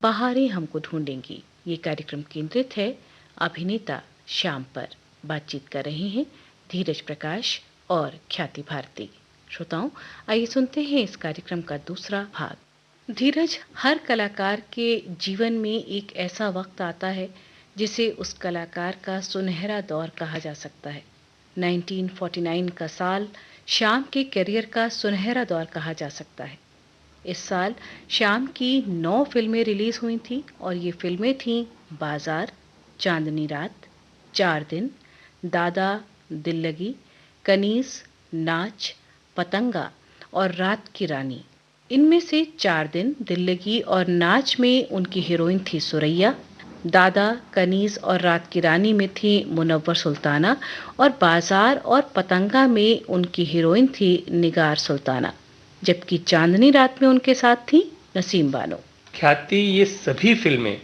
बहारें हमको ढूंढेंगी। ये कार्यक्रम केंद्रित है अभिनेता श्याम पर। बातचीत कर रहे हैं धीरज प्रकाश और ख्याति भारती। श्रोताओं, आइए सुनते हैं इस कार्यक्रम का दूसरा भाग। धीरज, हर कलाकार के जीवन में एक ऐसा वक्त आता है जिसे उस कलाकार का सुनहरा दौर कहा जा सकता है। 1949 का साल श्याम के करियर का सुनहरा दौर कहा जा सकता है। इस साल श्याम की 9 फिल्में रिलीज हुई थीं और ये फिल्में थीं बाजार, चांदनी रात, 4 दिन, दादा, दिल लगी, कनीज, नाच, पतंगा और रात की रानी। इनमें से 4 दिन, दिल लगी और नाच में उनकी हीरोइन थी सुरैया। दादा, कनीज और रात की रानी में थी मुनव्वर सुल्ताना और बाजार और पतंगा में उनकी हीरोइन थी निगार सुल्ताना, जबकि चांदनी रात में उनके साथ थी नसीम बानो। ख्याति, ये सभी फिल्में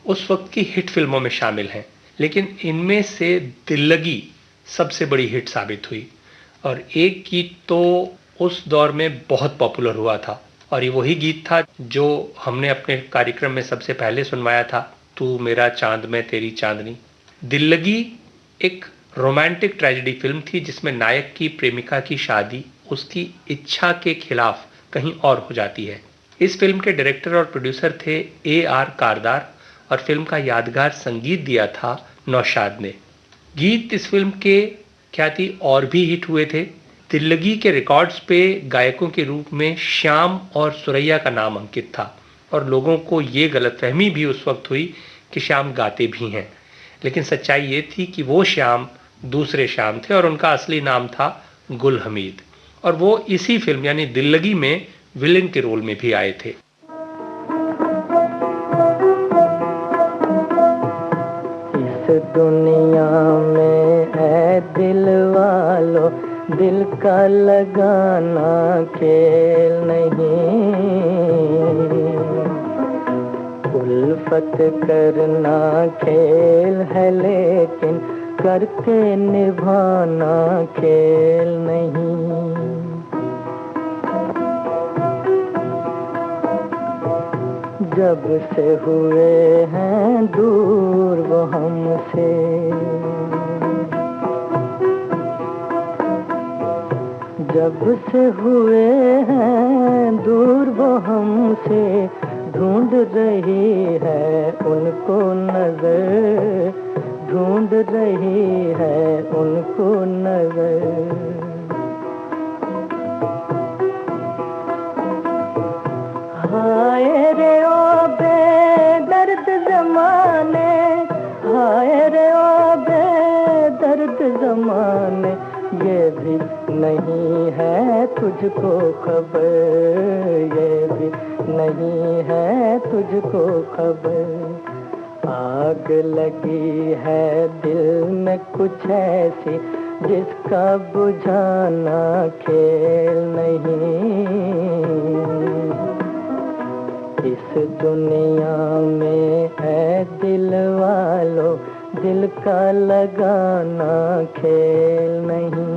उस वक्त की हिट फिल्मों में शामिल हैं, लेकिन इनमें से दिल लगी सबसे बड़ी हिट साबित हुई और एक गीत तो उस दौर में बहुत पॉपुलर हुआ था और ये वही गीत था जो हमने अपने कार्यक्रम में सबसे पहले सुनवाया था, तू मेरा चांद मैं तेरी चांदनी। दिल लगी एक रोमांटिक ट्रेजेडी फिल्म थी जिसमें नायक की प्रेमिका की शादी उसकी इच्छा के खिलाफ कहीं और हो जाती है। इस फिल्म के डायरेक्टर और प्रोड्यूसर थे AR कारदार और फिल्म का यादगार संगीत दिया था नौशाद ने। गीत इस फिल्म के ख्याति और भी हिट हुए थे। दिल लगी के रिकॉर्ड्स पे गायकों के रूप में श्याम और सुरैया का नाम अंकित था और लोगों को ये गलतफहमी भी उस वक्त हुई कि श्याम गाते भी हैं, लेकिन सच्चाई ये थी कि वो श्याम दूसरे श्याम थे और उनका असली नाम था गुल हमीद और वो इसी फिल्म यानी दिल लगी में विलेन के रोल में भी आए थे। इस दुनिया में है दिल वालों, दिल का लगाना खेल नहीं, उल्फत करना खेल है लेकिन करके निभाना खेल नहीं। जब से हुए हैं दूर वो हमसे, जब से हुए हैं दूर वो हमसे, ढूंढ रही है उनको नजर, ढूंढ रही है उनको नजर। हाय रे ओ बेदर्द ज़माने, हाय रे ओ बेदर्द ज़माने, ये भी नहीं है तुझको खबर, ये भी नहीं है तुझको खबर। आग लगी है दिल में कुछ ऐसी जिसका बुझाना खेल नहीं, इस दुनिया में है दिल वालों, दिल का लगाना खेल नहीं।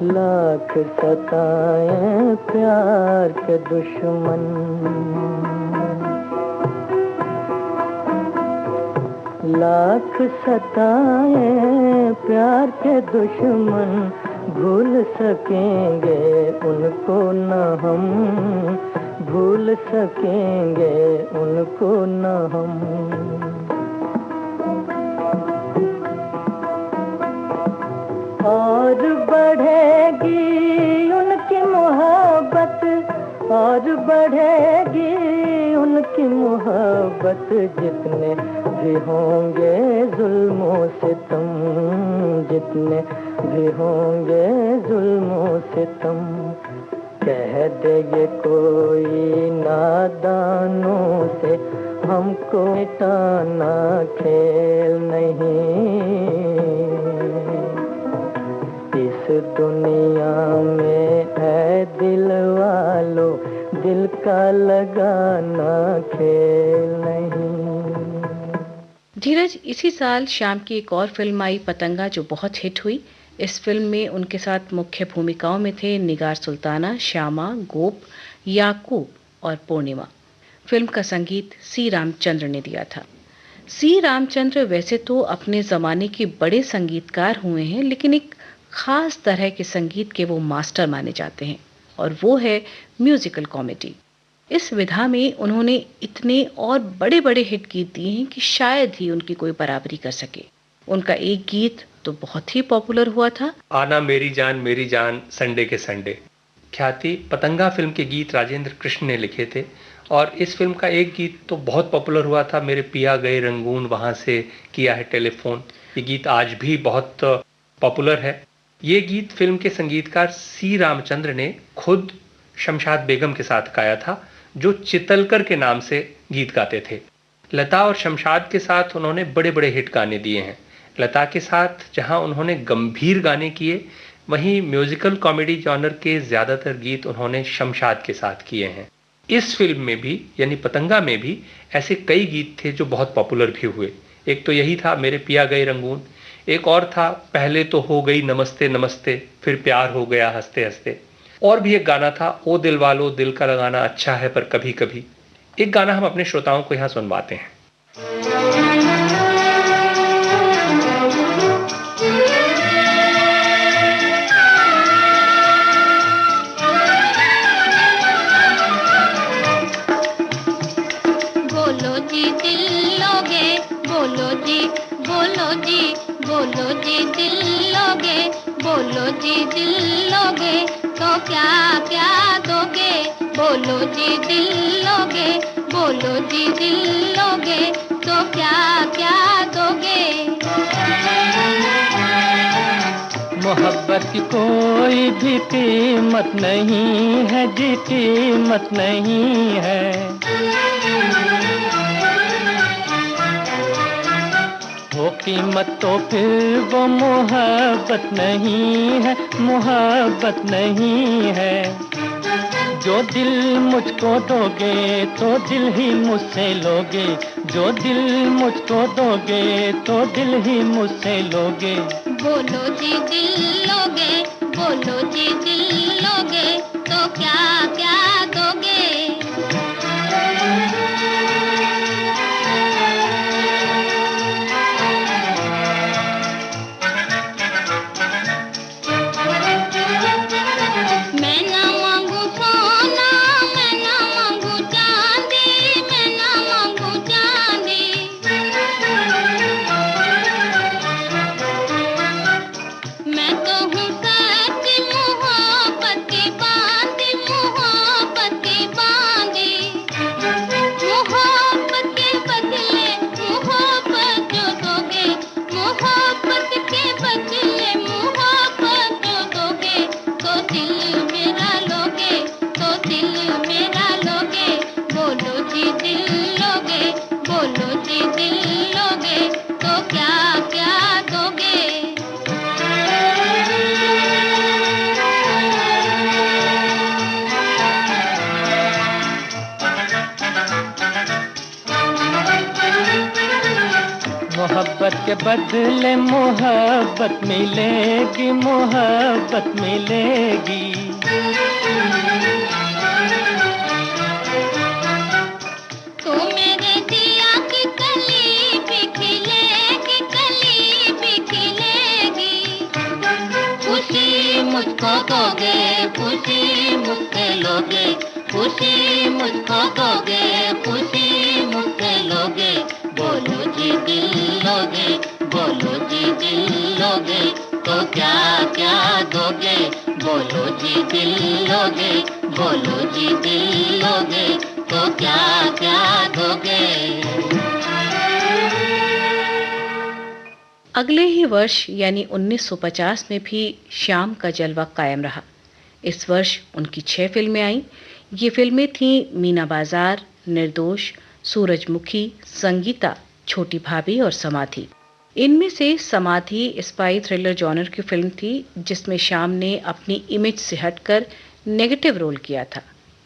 लाख सताए प्यार के दुश्मन, लाख सताए प्यार के दुश्मन, भूल सकेंगे उनको न हम, भूल सकेंगे उनको न हम। और बढ़ेगी उनकी मोहब्बत, और बढ़ेगी उनकी मोहब्बत, जितने भी होंगे जुल्मों सितम, जितने भी होंगे जुल्मों सितम। कह दे ये कोई नादानों से, हमको मिटाना खेल नहीं, इस दुनिया में है दिल वालों, दिल का लगाना खेल नहीं। धीरज, इसी साल श्याम की एक और फिल्म आई पतंगा, जो बहुत हिट हुई। इस फिल्म में उनके साथ मुख्य भूमिकाओं में थे निगार सुल्ताना, श्यामा, गोप, याकूब और पूर्णिमा। फिल्म का संगीत सी रामचंद्र ने दिया था। सी रामचंद्र वैसे तो अपने जमाने के बड़े संगीतकार हुए हैं, लेकिन एक खास तरह के संगीत के वो मास्टर माने जाते हैं, और वो है म्यूजिकल कॉमेडी। इस विधा में उन्होंने इतने और बड़े बड़े हिट गीत दिए हैं कि शायद ही उनकी कोई बराबरी कर सके। उनका एक गीत तो बहुत ही पॉपुलर हुआ था, आना मेरी जान संडे के संडे। ख्याति पतंगा फिल्म के गीत राजेंद्र कृष्ण ने लिखे थे, और इस फिल्म का एक गीत तो बहुत पॉपुलर हुआ था, मेरे पिया गए रंगून वहां से किया है टेलीफोन। ये गीत आज भी बहुत पॉपुलर है। ये गीत फिल्म के संगीतकार सी रामचंद्र ने खुद शमशाद बेगम के साथ गाया था, जो चितलकर के नाम से गीत गाते थे। लता और शमशाद के साथ उन्होंने बड़े बड़े हिट गाने दिए हैं। लता के साथ जहां उन्होंने गंभीर गाने किए, वहीं म्यूजिकल कॉमेडी जॉनर के ज्यादातर गीत उन्होंने शमशाद के साथ किए हैं। इस फिल्म में भी यानी पतंगा में भी ऐसे कई गीत थे जो बहुत पॉपुलर भी हुए। एक तो यही था मेरे पिया गए रंगून, एक और था पहले तो हो गई नमस्ते नमस्ते, फिर प्यार हो गया हंसते हंसते, और भी एक गाना था ओ दिल वालो दिल का लगाना अच्छा है पर कभी कभी। एक गाना हम अपने श्रोताओं को यहाँ सुनवाते हैं। बोलो जी दिल लोगे, बोलो जी, बोलो जी, बोलो जी दिल लोगे, बोलो जी दिल लोगे, तो क्या क्या दोगे, बोलो जी दिल लोगे, बोलो जी दिल लोगे, तो क्या क्या दोगे। मोहब्बत की कोई भी कीमत नहीं है जी, कीमत नहीं है। वो कीमत तो फिर वो मोहब्बत नहीं है, मोहब्बत नहीं है। जो दिल मुझको दोगे तो दिल ही मुझसे लोगे, जो दिल मुझको दोगे तो दिल ही मुझसे लोगे। बोलो जी दिल लोगे, बोलो जी दिल लोगे, तो क्या क्या दोगे। मैं ना मांगू सोना, मैं ना मांगू चांदी, मैं ना मांगू चांदी। मैं तो हूँ सच्ची मोहब्बत की बांधी, मोहब्बत की बांधी। मोहब्बत के बदले मोहब्बत जो दोगे, मोहब्बत के बदले मोहब्बत जो दोगे, तो दिल मेरा लोगे, तो दिल मेरा लोगे। बोलो जी दिल लोगे, बोलो जी दिल लोगे, तो क्या क्या दोगे। मोहब्बत के बदले मोहब्बत मिलेगी, मोहब्बत मिलेगी। तो मेरे दिया की कली भी खिलेगी, कली भी खिलेगी। खुशी मुझको दोगे, खुशी मुझसे लोगे, खुशी मुझको दोगे, खुशी मुझसे लोगे। बोलो जी दिल लोगे, बोलो जी दिल लोगे, तो क्या क्या दोगे। बोलो जी दिल लोगे, बोलो जी दिल लोगे, तो क्या क्या दोगे। अगले ही वर्ष यानी 1950 में भी श्याम का जलवा कायम रहा। इस वर्ष उनकी 6 फिल्में आईं। ये फिल्में थीं मीना बाजार, निर्दोष, सूरजमुखी, संगीता, छोटी भाभी और समाधि। इनमें से समाधि स्पाई थ्रिलर जॉनर की फिल्म थी, जिसमें श्याम ने अपनी इमेज से हटकर नेगेटिव रोल किया था।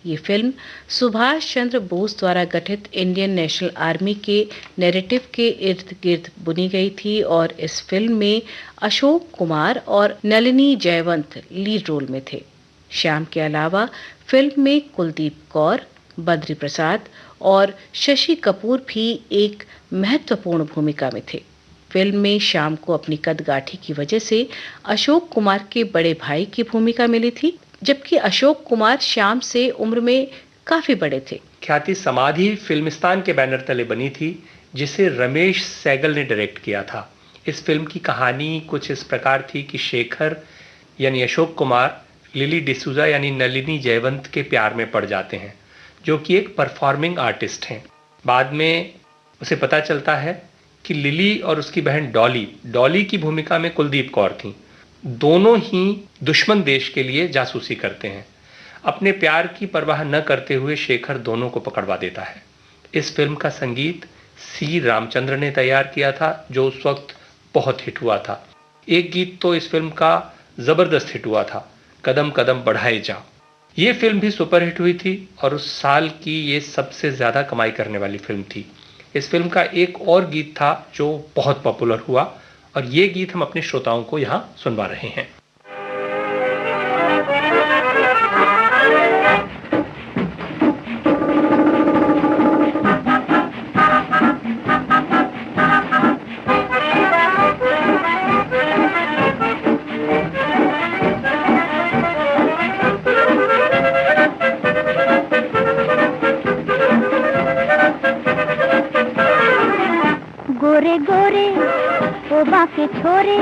ये फिल्म सुभाष चंद्र बोस द्वारा गठित इंडियन नेशनल आर्मी के नैरेटिव के इर्द गिर्द बुनी गई थी और इस फिल्म में अशोक कुमार और नलिनी जयवंत लीड रोल में थे। श्याम के अलावा फिल्म में कुलदीप कौर, बद्री प्रसाद और शशि कपूर भी एक महत्वपूर्ण भूमिका में थे। फिल्म में श्याम को अपनी कदगाठी की वजह से अशोक कुमार के बड़े भाई की भूमिका मिली थी, जबकि अशोक कुमार श्याम से उम्र में काफी बड़े थे। ख्याति समाधि फिल्मिस्तान के बैनर तले बनी थी, जिसे रमेश सैगल ने डायरेक्ट किया था। इस फिल्म की कहानी कुछ इस प्रकार थी कि शेखर यानी अशोक कुमार लिली डिसूजा यानी नलिनी जयवंत के प्यार में पड़ जाते हैं, जो कि एक परफॉर्मिंग आर्टिस्ट हैं। बाद में उसे पता चलता है कि लिली और उसकी बहन डॉली की भूमिका में कुलदीप कौर थी। दोनों ही दुश्मन देश के लिए जासूसी करते हैं। अपने प्यार की परवाह न करते हुए शेखर दोनों को पकड़वा देता है। इस फिल्म का संगीत सी रामचंद्र ने तैयार किया था, जो उस वक्त बहुत हिट हुआ था। एक गीत तो इस फिल्म का जबरदस्त हिट हुआ था, कदम कदम बढ़ाए जा। ये फिल्म भी सुपरहिट हुई थी और उस साल की ये सबसे ज्यादा कमाई करने वाली फिल्म थी। इस फिल्म का एक और गीत था जो बहुत पॉपुलर हुआ, और ये गीत हम अपने श्रोताओं को यहाँ सुनवा रहे हैं। गोरे गोरे ओ बाके छोरे,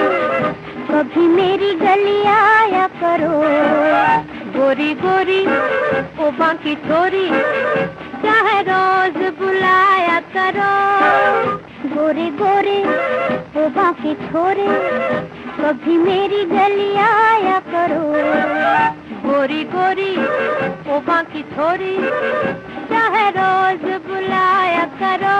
कभी मेरी गली आया करो। गोरी गोरी ओ बाकी छोरी, चाहे रोज बुलाया करो। गोरे गोरे ओ बाके छोरे, कभी मेरी गली आया करो। गोरी गोरी ओ बाकी छोरी, चाहे रोज बुलाया करो।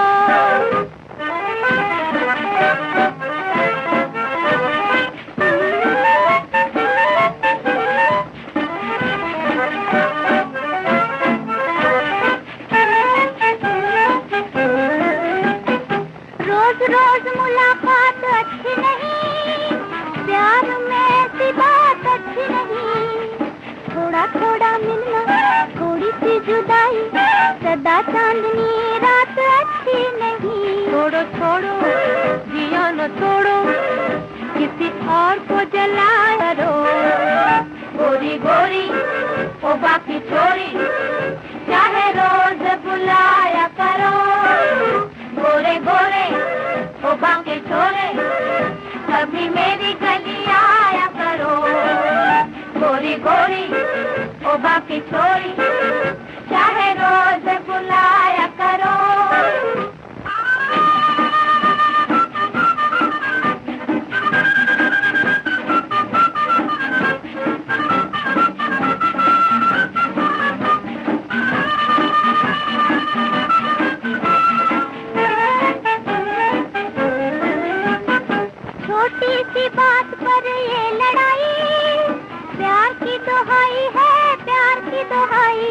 रोज रोज मुलाकात अच्छी नहीं, प्यार में ऐसी बात अच्छी नहीं। थोड़ा थोड़ा मिलना, थोड़ी सी जुदाई, सदा चांदनी रात अच्छी नहीं। छोड़ो छोड़ो जिया न तोड़ो, किसी और को जलाया करो। गोरी गोरी ओ बाकी छोरी, चाहे रोज बुलाया करो। गोरे गोरे ओ बाकी छोरे, कभी मेरी गली आया करो। गोरी गोरी ओ बाकी छोरी, चाहे रोज बुलाया करो। छोटी सी बात पर ये लड़ाई, प्यार की दुहाई है, प्यार की दुहाई।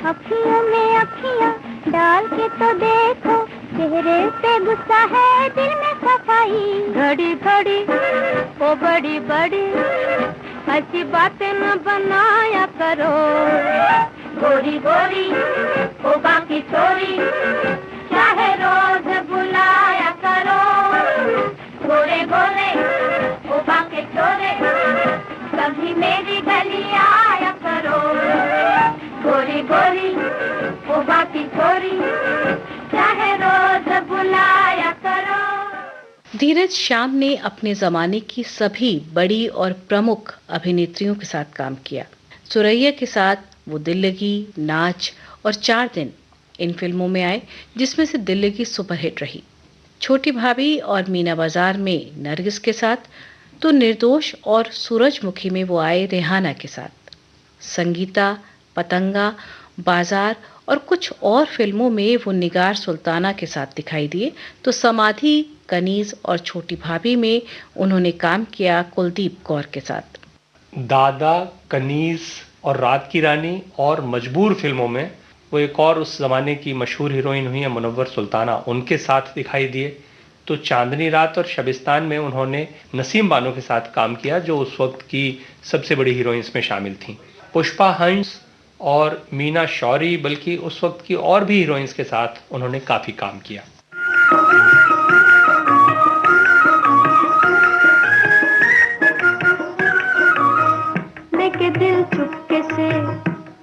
अखियों में अखियाँ डाल के तो देखो, चेहरे पे गुस्सा है, दिल में सफाई। घड़ी घड़ी ओ बड़ी बड़ी, ऐसी बातें न बनाया करो। गोरी गोरी ओ बाकी छोरी, चाहे रोज बुलाया करो। गोरे गोरे ओ बाकी छोरे, कभी मेरी गली आया करो। गोरी गोरी ओ बाकी छोरी, चाहे रोज बुलाया करो। धीरज श्याम ने अपने जमाने की सभी बड़ी और प्रमुख अभिनेत्रियों के साथ काम किया। सुरैया के साथ वो दिल लगी, नाच और 4 दिन इन फिल्मों में आए, जिसमें से दिल लगी सुपरहिट रही। छोटी भाभी और मीना बाजार में नरगिस के साथ, तो निर्दोष और सूरजमुखी में वो आए रेहाना के साथ। संगीता, पतंगा, बाजार और कुछ और फिल्मों में वो निगार सुल्ताना के साथ दिखाई दिए, तो समाधि, कनीज और छोटी भाभी में उन्होंने काम किया कुलदीप कौर के साथ। दादा, कनीज, और रात की रानी और मजबूर फिल्मों में वो एक और उस ज़माने की मशहूर हीरोइन हुई है मुनव्वर सुल्ताना, उनके साथ दिखाई दिए। तो चांदनी रात और शबिस्तान में उन्होंने नसीम बानो के साथ काम किया, जो उस वक्त की सबसे बड़ी हीरोइंस में शामिल थीं। पुष्पा हंस और मीना शौरी, बल्कि उस वक्त की और भी हीरोइंस के साथ उन्होंने काफ़ी काम किया। लेके दिल चुपके से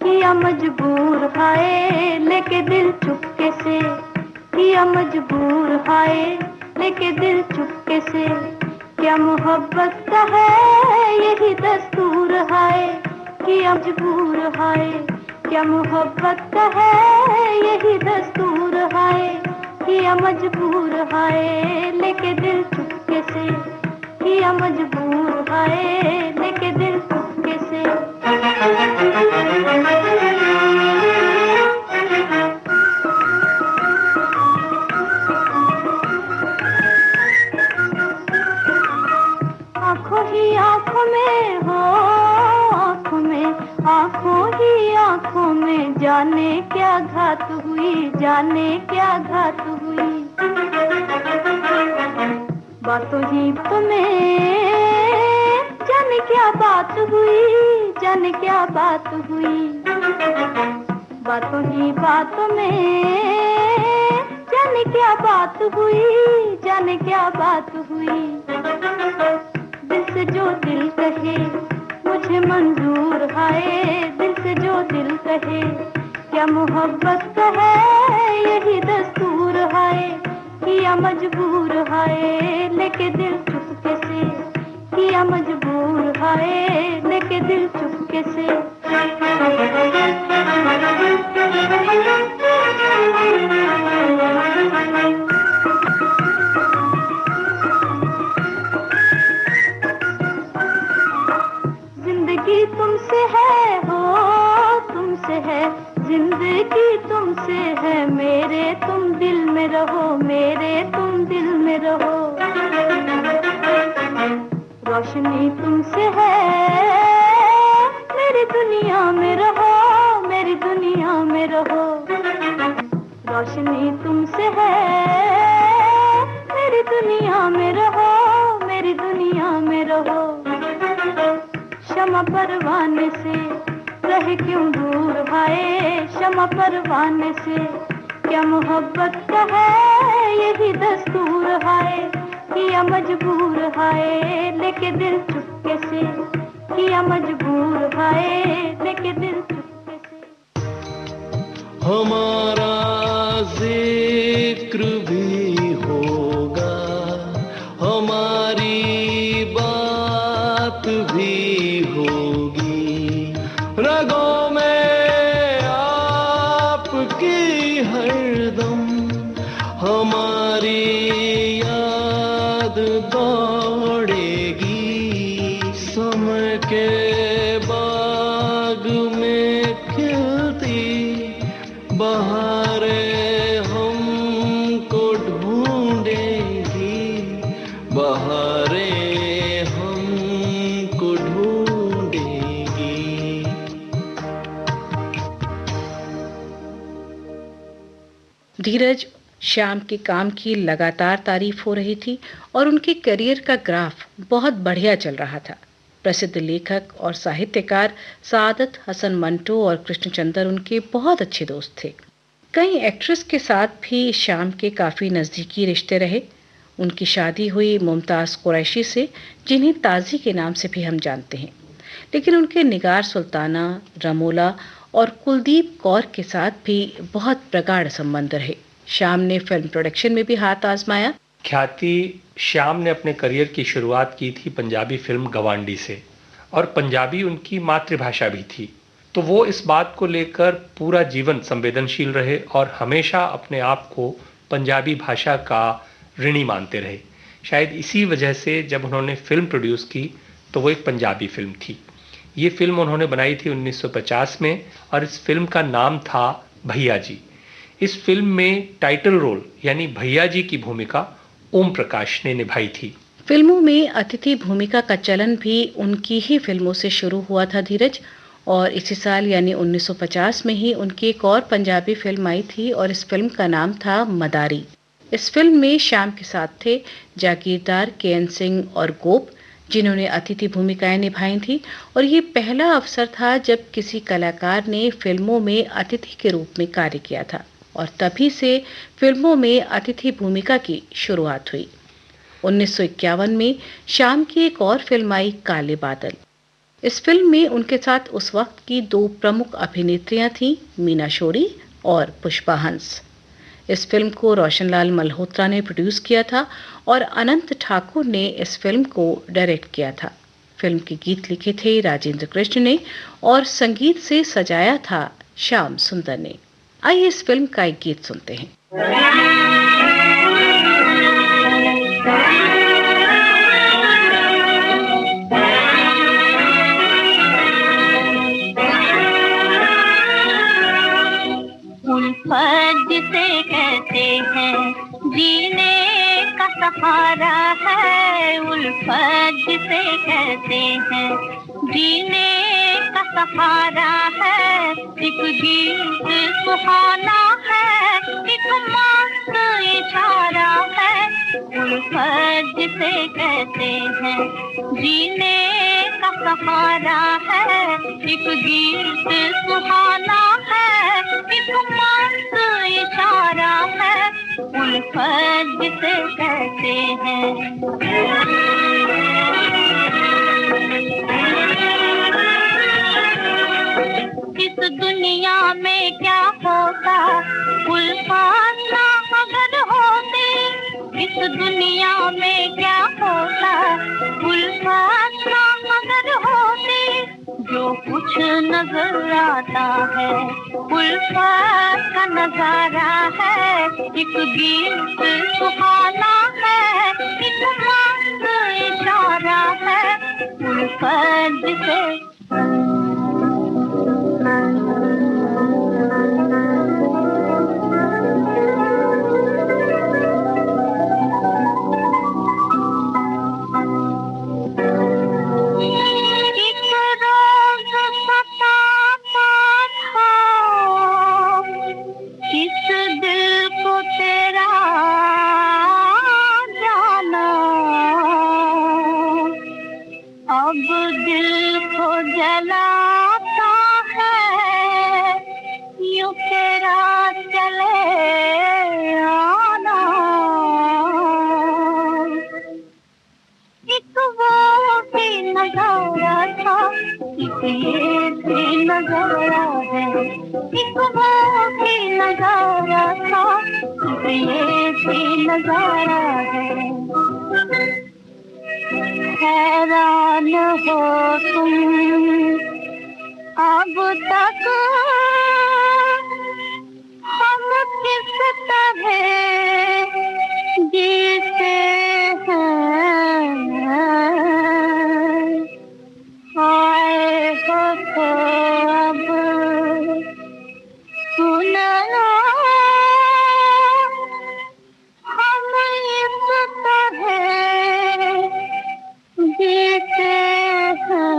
किया मजबूर, हाय लेके दिल चुपके से किया मजबूर, हाय लेके दिल चुपके से। क्या मोहब्बत का है यही दस्तूर, हाय किया मजबूर, हाय क्या मोहब्बत का है यही दस्तूर, हाय किया मजबूर, हाय लेके दिल चुपके से किया मजबूर, हाय लेके दिल चुपके से। आँखों ही आँखों में हो, आँखों में, आँखों ही आँखों में, जाने क्या घात हुई, जाने क्या घात हुई। बातों ही तुम्हें जाने क्या बात हुई, जाने क्या बात हुई। बातों ही बातों में जाने क्या बात हुई, जाने क्या बात हुई। दिल से जो दिल कहे मुझे मंजूर, हाय दिल से जो दिल कहे। क्या मोहब्बत का है यही दस्तूर, हाय किया मजबूर, हाय लेके दिल चुपके से किया मजबूर, हाय लेके दिल चुपके से। जिंदगी तुमसे है हो, तुमसे है जिंदगी तुमसे है, मेरे तुम दिल में रहो, मेरे तुम दिल में रहो। रोशनी तुमसे है मेरी दुनिया में रहो, मेरी दुनिया में रहो। रोशनी तुमसे है मेरी दुनिया में रहो, मेरी दुनिया में रहो। शमा परवाने से रहे क्यों दूर, हाय शमा परवाने से। क्या मोहब्बत का है यही दस्तूर, हाय किया मजबूर, हाय लेके दिल चुपके से किया मजबूर, हाय लेके दिल चुपके से। हमारा जिक्र भी होगा, हमारी बात भी होगी, रगों में आपकी हरदम हमारी याद दौड़ेगी। समय के बाग में खिलती बहारें हमको ढूंढेगी, बहारें हमको ढूंढेगी। धीरज श्याम के काम की लगातार तारीफ हो रही थी और उनके करियर का ग्राफ बहुत बढ़िया चल रहा था। प्रसिद्ध लेखक और साहित्यकार सादत हसन मंटो और कृष्णचंद्र उनके बहुत अच्छे दोस्त थे। कई एक्ट्रेस के साथ भी श्याम के काफ़ी नज़दीकी रिश्ते रहे। उनकी शादी हुई मुमताज़ कुरैशी से, जिन्हें ताज़ी के नाम से भी हम जानते हैं। लेकिन उनके निगार सुल्ताना, रमोला और कुलदीप कौर के साथ भी बहुत प्रगाढ़ संबंध रहे। श्याम ने फिल्म प्रोडक्शन में भी हाथ आजमाया। ख्याति श्याम ने अपने करियर की शुरुआत की थी पंजाबी फिल्म गवांडी से, और पंजाबी उनकी मातृभाषा भी थी। तो वो इस बात को लेकर पूरा जीवन संवेदनशील रहे और हमेशा अपने आप को पंजाबी भाषा का ऋणी मानते रहे। शायद इसी वजह से जब उन्होंने फिल्म प्रोड्यूस की तो वो एक पंजाबी फिल्म थी। ये फिल्म उन्होंने बनाई थी 1950 में और इस फिल्म का नाम था भैया जी। इस फिल्म में टाइटल रोल यानी भैया जी की भूमिका ओम प्रकाश ने निभाई थी। फिल्मों में अतिथि भूमिका का चलन भी उनकी ही फिल्मों से शुरू हुआ था धीरज। और इसी साल यानी 1950 में ही उनकी एक और पंजाबी फिल्म आई थी और इस फिल्म का नाम था मदारी। इस फिल्म में श्याम के साथ थे जागीरदार के.एन. सिंह और गोप, जिन्होंने अतिथि भूमिकाएं निभाई थी और ये पहला अवसर था जब किसी कलाकार ने फिल्मों में अतिथि के रूप में कार्य किया था और तभी से फिल्मों में अतिथि भूमिका की शुरुआत हुई। 1951 में श्याम की एक और फिल्म आई काले बादल। इस फिल्म में उनके साथ उस वक्त की दो प्रमुख अभिनेत्रियां थीं, मीना शोरी और पुष्पा हंस। इस फिल्म को रोशनलाल मल्होत्रा ने प्रोड्यूस किया था और अनंत ठाकुर ने इस फिल्म को डायरेक्ट किया था। फिल्म के गीत लिखे थे राजेंद्र कृष्ण ने और संगीत से सजाया था श्याम सुंदर ने। आइए इस फिल्म का एक गीत सुनते हैं। उल्फत जिसे कहते हैं जीने का सहारा है, उल्फत जिसे कहते हैं जीने का सहारा है। एक गीत सुहाना है, एक मस्त इशारा है। उल्फत जिसे कहते हैं जीने का सहारा है, एक गीत सुहाना है, एक मस्त इशारा है। उल्फत जिसे कहते हैं। इस दुनिया में क्या होता उल्फत ना अगर होती, इस दुनिया में क्या होता उल्फत ना अगर होती। जो कुछ नजर आता है उल्फत का नजारा है, एक गीत सुहाना है, एक मस्त इशारा है। उल्फत जिसे नजारा है, एक वो भी नजारा था, ये भी नजारा है। हैरान हो तुम अब तक हम किस तरह जीते हैं। आए हो तो अब सुन लो, हम इस तरह जीते हैं।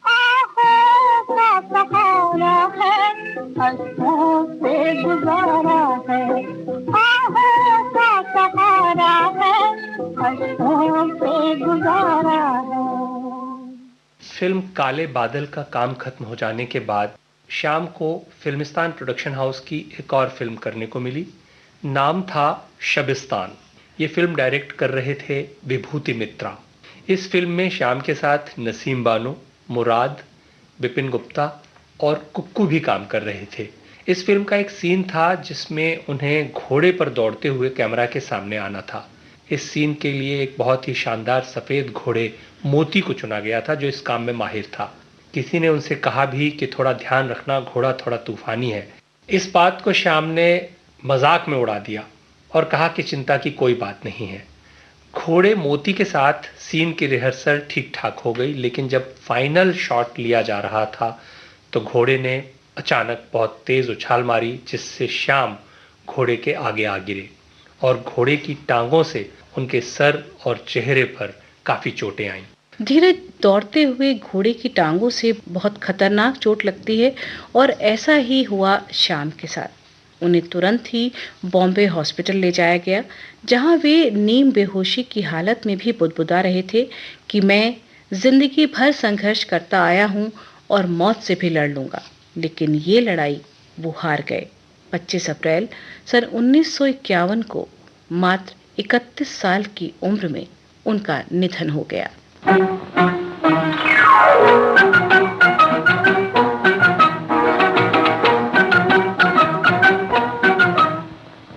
आहों का सहारा है, अश्कों से गुजारा है। आहों का सहारा है, अश्कों से गुजारा है। फिल्म काले बादल का काम खत्म हो जाने के बाद श्याम को फिल्मिस्तान प्रोडक्शन हाउस की एक और फिल्म करने को मिली। नाम था शबिस्तान। ये फिल्म डायरेक्ट कर रहे थे विभूति मित्रा। इस फिल्म में श्याम के साथ नसीम बानो, मुराद, विपिन गुप्ता और कुक्कू भी काम कर रहे थे। इस फिल्म का एक सीन था जिसमें उन्हें घोड़े पर दौड़ते हुए कैमरा के सामने आना था। इस सीन के लिए एक बहुत ही शानदार सफ़ेद घोड़े मोती को चुना गया था, जो इस काम में माहिर था। किसी ने उनसे कहा भी कि थोड़ा ध्यान रखना, घोड़ा थोड़ा तूफानी है। इस बात को श्याम ने मजाक में उड़ा दिया और कहा कि चिंता की कोई बात नहीं है। घोड़े मोती के साथ सीन की रिहर्सल ठीक ठाक हो गई, लेकिन जब फाइनल शॉट लिया जा रहा था तो घोड़े ने अचानक बहुत तेज उछाल मारी, जिससे श्याम घोड़े के आगे आ गिरे और घोड़े की टांगों से उनके सर और चेहरे पर काफी चोटें आईं। धीरज दौड़ते हुए घोड़े की टांगों से बहुत खतरनाक चोट लगती है और ऐसा ही हुआ श्याम के साथ। उन्हें तुरंत ही बॉम्बे हॉस्पिटल ले जाया गया, जहां वे नीम बेहोशी की हालत में भी बुदबुदा रहे थे कि मैं जिंदगी भर संघर्ष करता आया हूं और मौत से भी लड़ लूंगा। लेकिन ये लड़ाई वो हार गए। 25 अप्रैल सन 1951 को मात्र 31 साल की उम्र में उनका निधन हो गया।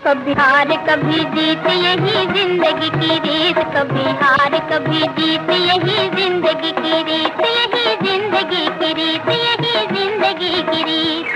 कभी हार कभी जीत यही जिंदगी की रीत, कभी हार कभी जीत यही जिंदगी की रीत, यही जिंदगी की रीत, यही जिंदगी की रीत।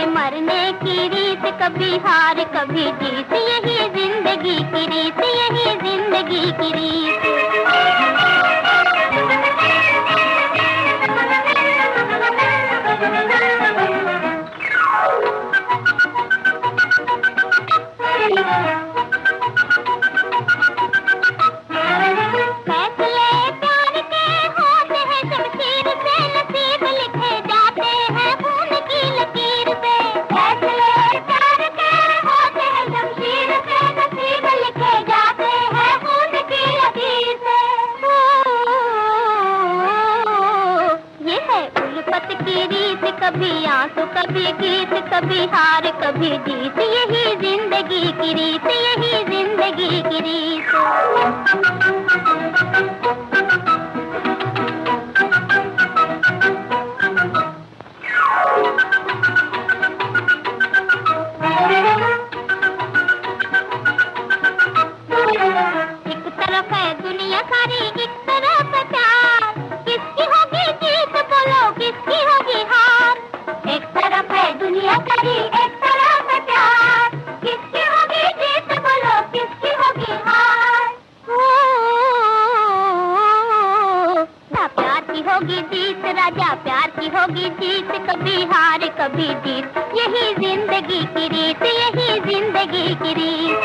मरने की रीत, कभी हार कभी जीत यही जिंदगी की रीत, यही जिंदगी की रीत। कभी आंसू कभी गीत, कभी हार कभी जीत यही जिंदगी की रीत, यही जिंदगी की रीत। एक तरफ है दुनिया सारी, एक तरफ है प्यार, किसकी होगी जीत बोलो, किसकी होगी हार। एक तरफ है दुनिया सारी, एक तरफ है प्यार, किसकी होगी जीत बोलो, किसकी होगी हार। ना प्यार की होगी जीत राजा, प्यार की होगी जीत, कभी हार कभी जीत यही जिंदगी की रीत, यही जिंदगी की रीत।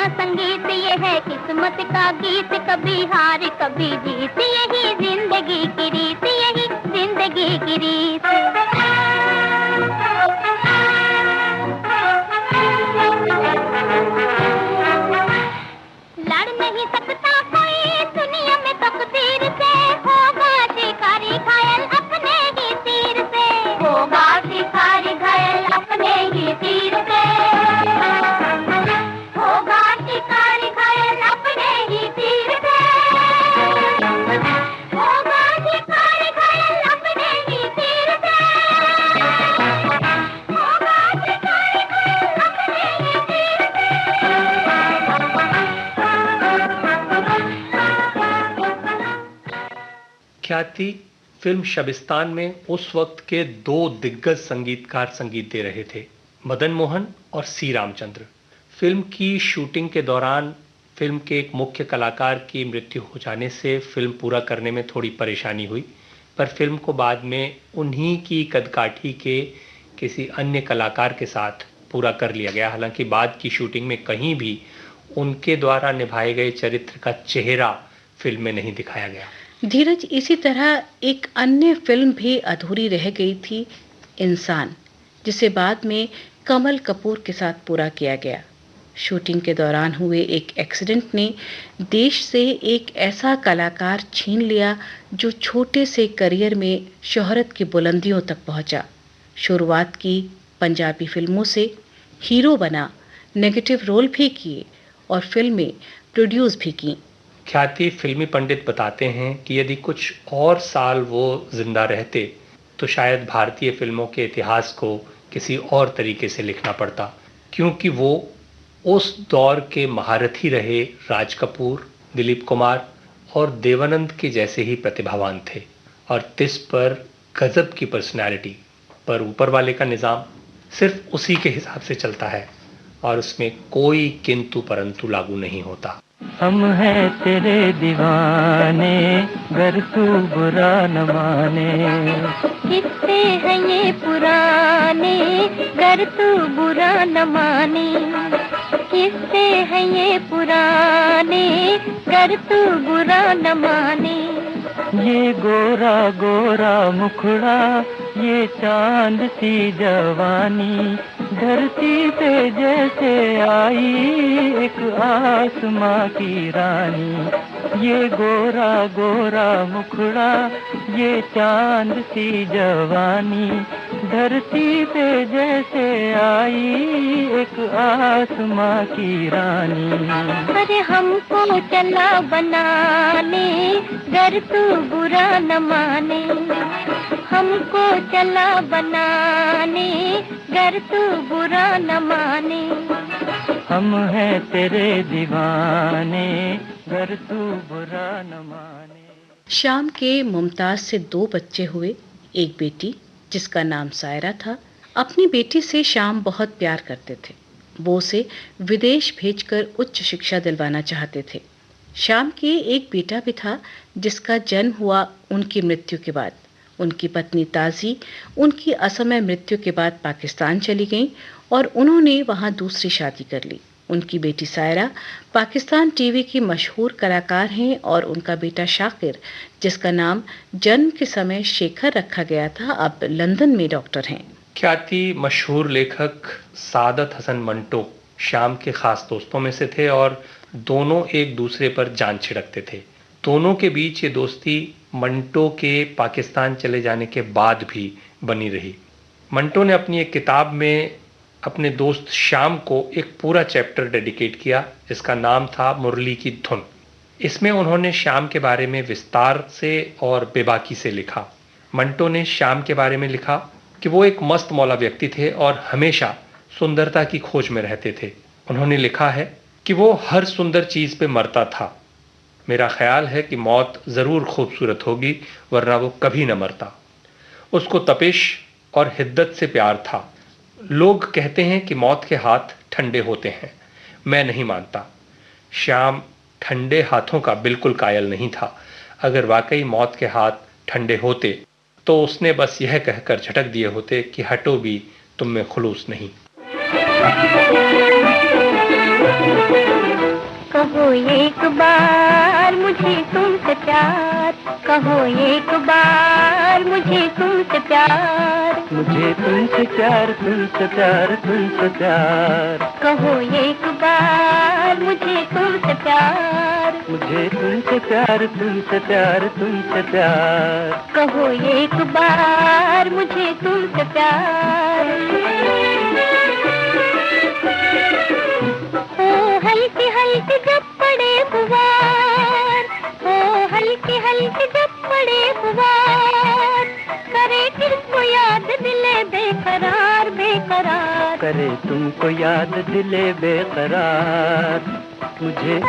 संगीत ये है किस्मत का गीत, कभी हार कभी जीत यही जिंदगी की रीत, यही जिंदगी की रीत। लड़ नहीं सकता कोई दुनिया में तकदीर से, होगा शिकारी घायल अपने ही तीर से, होगा शिकारी घायल अपने ही तीर से, होगा शिकारी घायल अपने ही तीर से, होगा शिकारी घायल अपने ही तीर से, होगा शिकारी घायल अपने ही तीर से। ख्याति फिल्म शबिस्तान में उस वक्त के दो दिग्गज संगीतकार संगीत दे रहे थे, मदन मोहन और सी रामचंद्र। फिल्म की शूटिंग के दौरान फिल्म के एक मुख्य कलाकार की मृत्यु हो जाने से फिल्म पूरा करने में थोड़ी परेशानी हुई, पर फिल्म को बाद में उन्हीं की कदकाठी के किसी अन्य कलाकार के साथ पूरा कर लिया गया। हालांकि बाद की शूटिंग में कहीं भी उनके द्वारा निभाए गए चरित्र का चेहरा फिल्म में नहीं दिखाया गया। धीरज, इसी तरह एक अन्य फिल्म भी अधूरी रह गई थी, इंसान, जिसे बाद में कमल कपूर के साथ पूरा किया गया। शूटिंग के दौरान हुए एक एक्सीडेंट ने देश से एक ऐसा कलाकार छीन लिया जो छोटे से करियर में शोहरत की बुलंदियों तक पहुंचा। शुरुआत की पंजाबी फिल्मों से, हीरो बना, नेगेटिव रोल भी किए और फिल्में प्रोड्यूस भी की। ख्याति फिल्मी पंडित बताते हैं कि यदि कुछ और साल वो जिंदा रहते तो शायद भारतीय फिल्मों के इतिहास को किसी और तरीके से लिखना पड़ता, क्योंकि वो उस दौर के महारथी रहे राज कपूर, दिलीप कुमार और देवानंद के जैसे ही प्रतिभावान थे। और तिस पर गजब की पर्सनैलिटी, पर ऊपर वाले का निज़ाम सिर्फ उसी के हिसाब से चलता है और उसमें कोई किंतु परंतु लागू नहीं होता। हम हैं तेरे दीवाने, गर तू बुरा न माने। किससे हैं ये पुराने, गर तू बुरा न माने। किससे हैं ये पुराने, गर तू बुरा न माने। ये गोरा गोरा मुखड़ा, ये चांद सी जवानी, धरती पे जैसे आई एक आसमां की रानी। ये गोरा गोरा मुखड़ा, ये चांद सी जवानी, धरती पे जैसे आई एक आसमां की रानी। अरे हमको चला बनाने, गर तू बुरा न माने। हमको चला बनाने, गर तू बुरा न माने। हम हैं तेरे दीवाने, गर तू बुरा न माने। शाम के मुमताज से 2 बच्चे हुए, एक बेटी जिसका नाम सायरा था। अपनी बेटी से शाम बहुत प्यार करते थे। वो उसे विदेश भेजकर उच्च शिक्षा दिलवाना चाहते थे। शाम के एक बेटा भी था जिसका जन्म हुआ उनकी मृत्यु के बाद। उनकी पत्नी ताजी उनकी असमय मृत्यु के बाद पाकिस्तान चली गईं और उन्होंने वहां दूसरी शादी कर ली। उनकी बेटी सायरा पाकिस्तान टीवी की मशहूर कलाकार हैं और उनका बेटा शाकिर, जिसका नाम जन्म के समय शेखर रखा गया था, अब लंदन में डॉक्टर हैं। ख्याति मशहूर लेखक सादत हसन मंटो शाम के खास दोस्तों में से थे और दोनों एक दूसरे पर जान छिड़कते थे। दोनों के बीच ये दोस्ती मंटो के पाकिस्तान चले जाने के बाद भी बनी रही। मंटो ने अपनी एक किताब में अपने दोस्त श्याम को एक पूरा चैप्टर डेडिकेट किया जिसका नाम था मुरली की धुन। इसमें उन्होंने श्याम के बारे में विस्तार से और बेबाकी से लिखा। मंटो ने श्याम के बारे में लिखा कि वो एक मस्त मौला व्यक्ति थे और हमेशा सुंदरता की खोज में रहते थे। उन्होंने लिखा है कि वो हर सुंदर चीज़ पे मरता था। मेरा ख्याल है कि मौत ज़रूर खूबसूरत होगी, वरना वो कभी न मरता। उसको तपिश और हिद्दत से प्यार था। लोग कहते हैं कि मौत के हाथ ठंडे होते हैं, मैं नहीं मानता। श्याम ठंडे हाथों का बिल्कुल कायल नहीं था। अगर वाकई मौत के हाथ ठंडे होते तो उसने बस यह कहकर झटक दिए होते कि हटो भी, तुम में खुलूस नहीं। कहो एक बार मुझे तुमसे प्यार, कहो एक बार मुझे तुमसे प्यार। मुझे तुमसे प्यार, तुमसे प्यार, तुमसे प्यार। कहो एक बार मुझे तुमसे प्यार। मुझे तुमसे प्यार, तुमसे प्यार, तुमसे प्यार। कहो एक बार मुझे तुमसे प्यार। हल्के हल्के जब पड़े फुवार, ओ हल्के हल्के जब पड़े फुवार, करे किसको याद दिले बेकरार बेकरार। करे तुमको याद दिले बेकरार। मुझे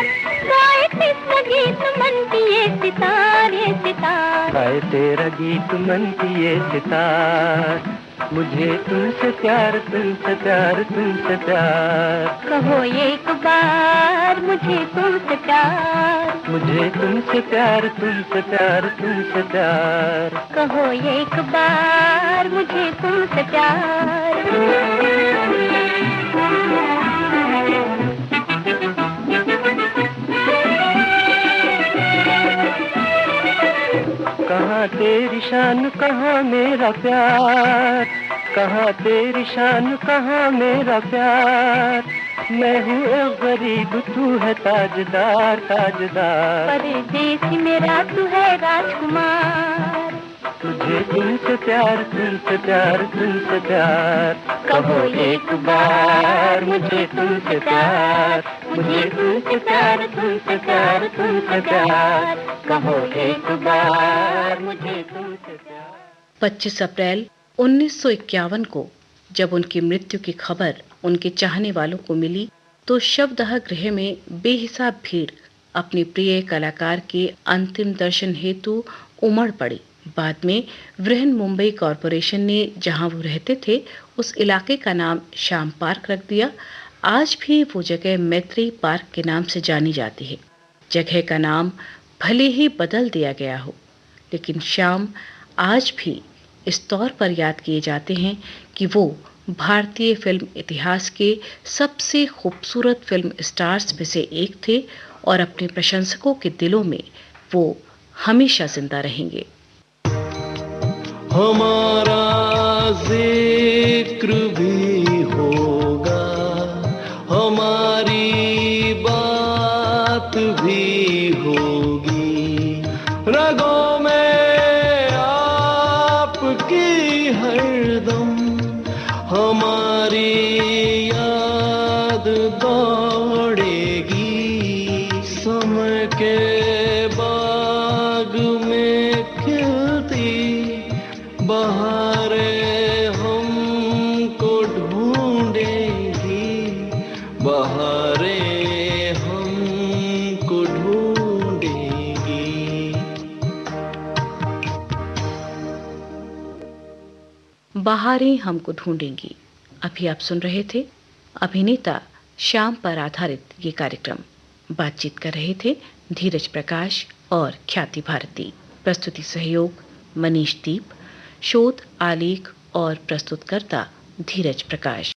गाए तेरा गीत मन की ये सितार, ये सितार। गाए तेरा गीत मन की ये सितार। मुझे तुमसे प्यार, तुमसे प्यार, तुमसे प्यार। कहो एक बार मुझे तुमसे प्यार। मुझे तुमसे प्यार, तुमसे प्यार, तुमसे प्यार। कहो एक बार मुझे तुमसे प्यार। कहाँ तेरी शान, कहाँ मेरा प्यार। कहाँ तेरी शान, कहाँ मेरा प्यार। मैं हूँ एक गरीब, तू है ताजदार ताजदार। परदेसी मेरा तू है राजकुमार। मुझे तुमसे प्यार, तुमसे प्यार, तुमसे प्यार। कहो एक बार मुझे तुमसे प्यार, मुझे तुमसे प्यार, तुमसे प्यार, तुमसे प्यार। कहो एक बार मुझे तुमसे प्यार। 25 अप्रैल 1951 को जब उनकी मृत्यु की खबर उनके चाहने वालों को मिली तो शवदाह गृह में बेहिसाब भीड़ अपने प्रिय कलाकार के अंतिम दर्शन हेतु उमड़ पड़ी। बाद में वृहन मुंबई कॉरपोरेशन ने जहां वो रहते थे उस इलाके का नाम श्याम पार्क रख दिया। आज भी वो जगह मैत्री पार्क के नाम से जानी जाती है। जगह का नाम भले ही बदल दिया गया हो, लेकिन श्याम आज भी इस तौर पर याद किए जाते हैं कि वो भारतीय फिल्म इतिहास के सबसे खूबसूरत फिल्म स्टार्स में से एक थे और अपने प्रशंसकों के दिलों में वो हमेशा जिंदा रहेंगे। हमारा जिक्र भी होगा, हमारी बात भी होगी, रगों में आपकी हरदम हमारी याद दौड़ेगी। समय के बाग में खिलती बहारें हमको ढूंढेंगी, बहारें हमको ढूंढेंगी। बहारें हमको ढूंढेंगी। अभी आप सुन रहे थे अभिनेता श्याम पर आधारित ये कार्यक्रम। बातचीत कर रहे थे धीरज प्रकाश और ख्याति भारती। प्रस्तुति सहयोग मनीष दीप। शोध आलेख और प्रस्तुतकर्ता धीरज प्रकाश।